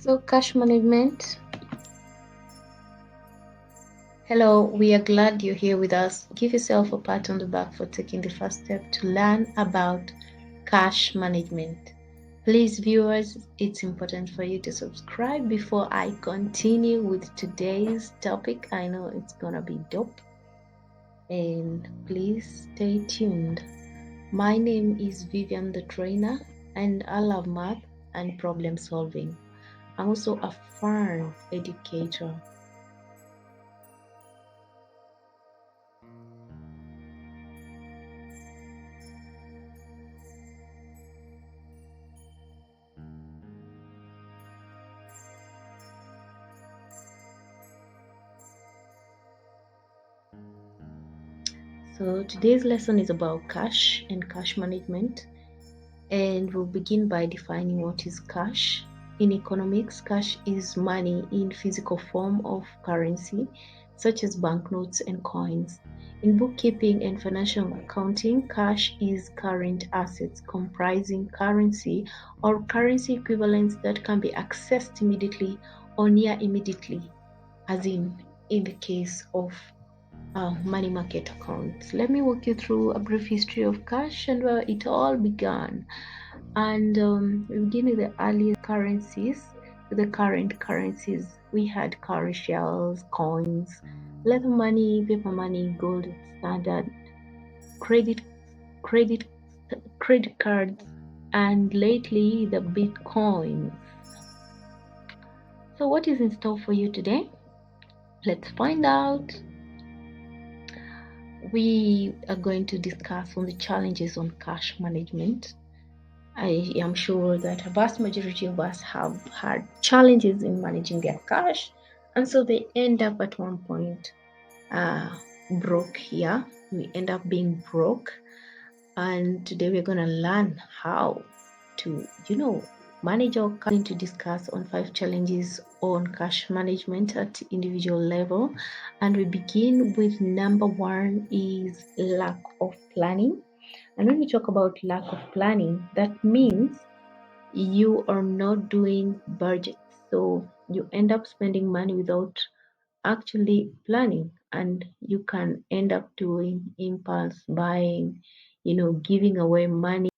So, cash management. Hello, we are glad you're here with us. Give yourself a pat on the back for taking the first step to learn about cash management. Please, viewers, it's important for you to subscribe before I continue with today's topic. I know it's gonna be dope. And please stay tuned. My name is Vivian the Trainer, and I love math and problem solving. I'm also a fun educator. So today's lesson is about cash and cash management, and we'll begin by defining what is cash. In economics, cash is money in physical form of currency, such as banknotes and coins. In bookkeeping and financial accounting, cash is current assets comprising currency or currency equivalents that can be accessed immediately or near immediately, as in the case of money market accounts. Let me walk you through a brief history of cash and where it all began. And we begin with the earliest currencies, the current currencies. We had cowrie shells, coins, leather money, paper money, gold standard, credit, credit, credit cards, and lately the Bitcoin. So, what is in store for you today? Let's find out. We are going to discuss on the challenges on cash management. I am sure that a vast majority of us have had challenges in managing their cash, and so they end up at one point broke here. We end up being broke, and today we're going to learn how to, manage our cash. To discuss on 5 challenges on cash management at individual level, and we begin with number 1 is lack of planning. And when we talk about lack of planning, that means you are not doing budget, so you end up spending money without actually planning, and you can end up doing impulse buying, giving away money.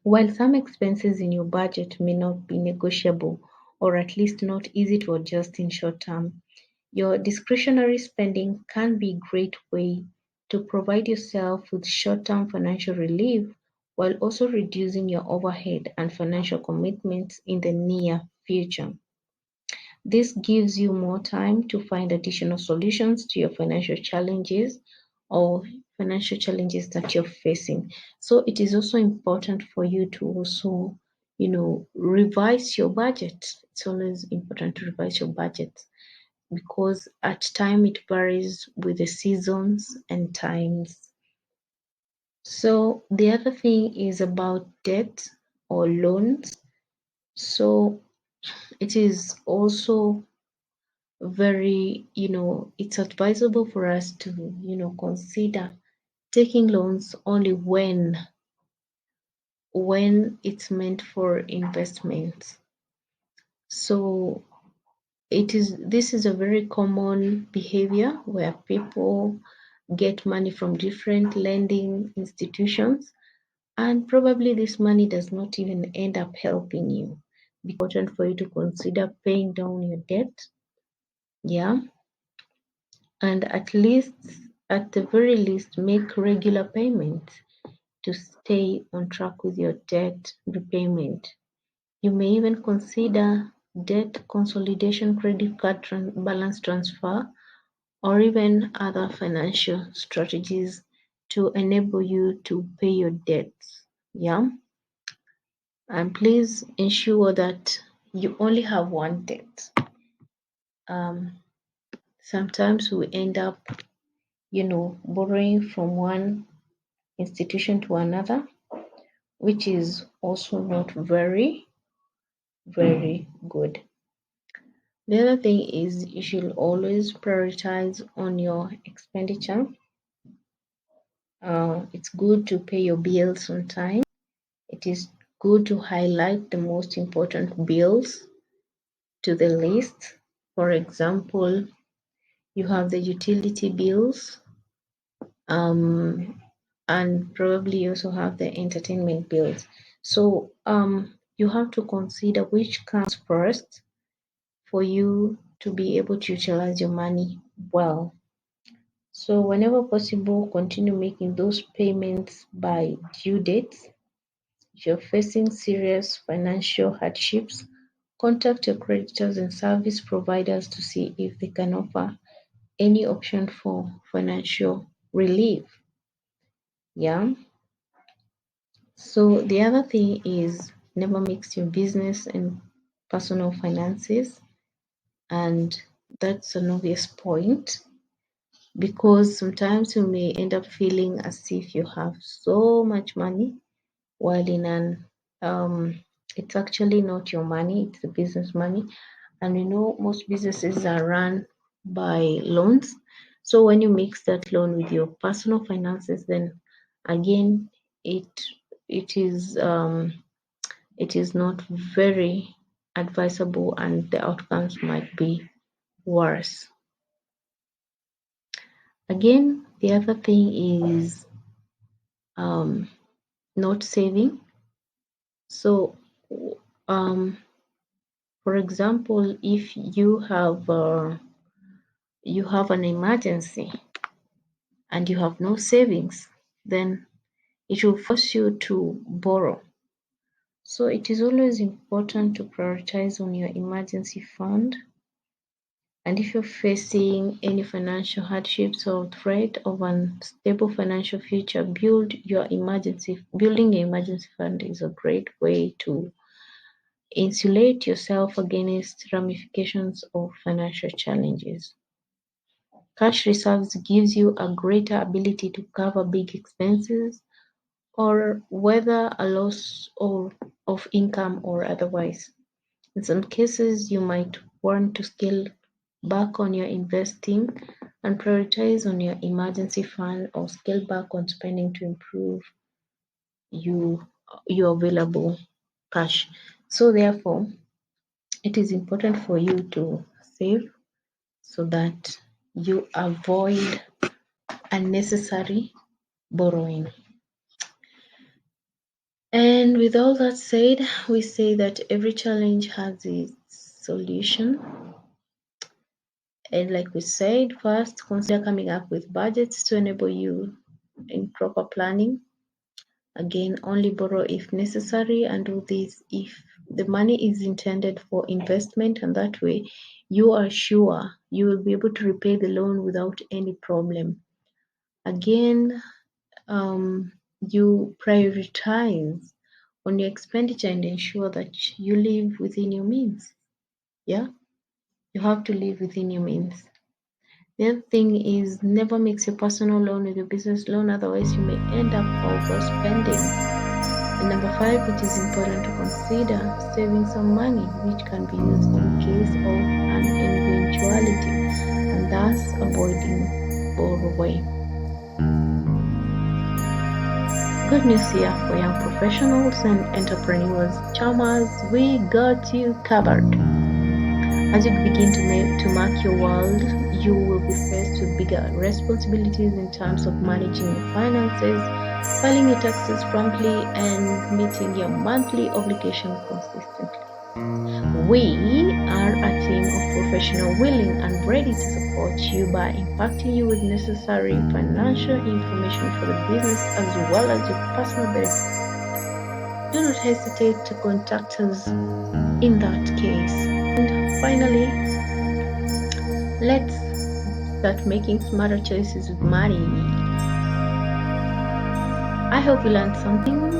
While some expenses in your budget may not be negotiable, or at least not easy to adjust in short term, your discretionary spending can be a great way to provide yourself with short-term financial relief while also reducing your overhead and financial commitments in the near future. This gives you more time to find additional solutions to your financial challenges or financial challenges that you're facing. So it is also important for you to also, revise your budget. It's always important to revise your budget because at time it varies with the seasons and times. So the other thing is about debt or loans. So it is also very, it's advisable for us to, consider taking loans only when it's meant for investment. So this is a very common behavior where people get money from different lending institutions, and probably this money does not even end up helping you. It's important for you to consider paying down your debt, and at the very least, make regular payments to stay on track with your debt repayment. You may even consider debt consolidation, credit card balance transfer, or even other financial strategies to enable you to pay your debts. And please ensure that you only have one debt. Sometimes we end up, borrowing from one institution to another, which is also not very, very good. The other thing is you should always prioritize on your expenditure. It's good to pay your bills on time. It is good to highlight the most important bills to the list. For example, you have the utility bills, and probably you also have the entertainment bills. So you have to consider which comes first for you to be able to utilize your money well. So whenever possible, continue making those payments by due dates. If you're facing serious financial hardships, contact your creditors and service providers to see if they can offer any option for financial relief. Yeah. So the other thing is never mix your business and personal finances. And that's an obvious point because sometimes you may end up feeling as if you have so much money while it's actually not your money, it's the business money. And most businesses are run by loans. So when you mix that loan with your personal finances, then again it is not very advisable and the outcomes might be worse. Again, the other thing is not saving. So for example, if you have an emergency and you have no savings, then it will force you to borrow. So it is always important to prioritize on your emergency fund. And if you're facing any financial hardships or threat of unstable financial future, building your emergency fund is a great way to insulate yourself against ramifications of financial challenges. Cash reserves gives you a greater ability to cover big expenses or whether a loss of income or otherwise. In some cases, you might want to scale back on your investing and prioritize on your emergency fund or scale back on spending to improve your available cash. So therefore, it is important for you to save so that you avoid unnecessary borrowing. And with all that said, we say that every challenge has its solution. And like we said, first, consider coming up with budgets to enable you in proper planning. Again, only borrow if necessary and do this if the money is intended for investment, and that way you are sure you will be able to repay the loan without any problem. Again, you prioritize on your expenditure and ensure that you live within your means. Yeah, you have to live within your means. The other thing is never mix your personal loan with your business loan, otherwise you may end up overspending. And number 5, it is important to consider saving some money which can be used in case of an eventuality and thus avoiding borrowing. Good news here for young professionals and entrepreneurs. Charmers, we got you covered. As you begin to mark your world, you will be faced with bigger responsibilities in terms of managing your finances, filing your taxes promptly, and meeting your monthly obligations consistently. We are a team of professionals willing and ready to support you by impacting you with necessary financial information for the business as well as your personal benefit. Do not hesitate to contact us in that case. And finally, let's start making smarter choices with money. I hope you learned something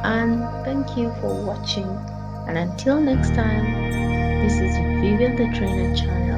and thank you for watching. And until next time, this is Vivian the Trainer channel.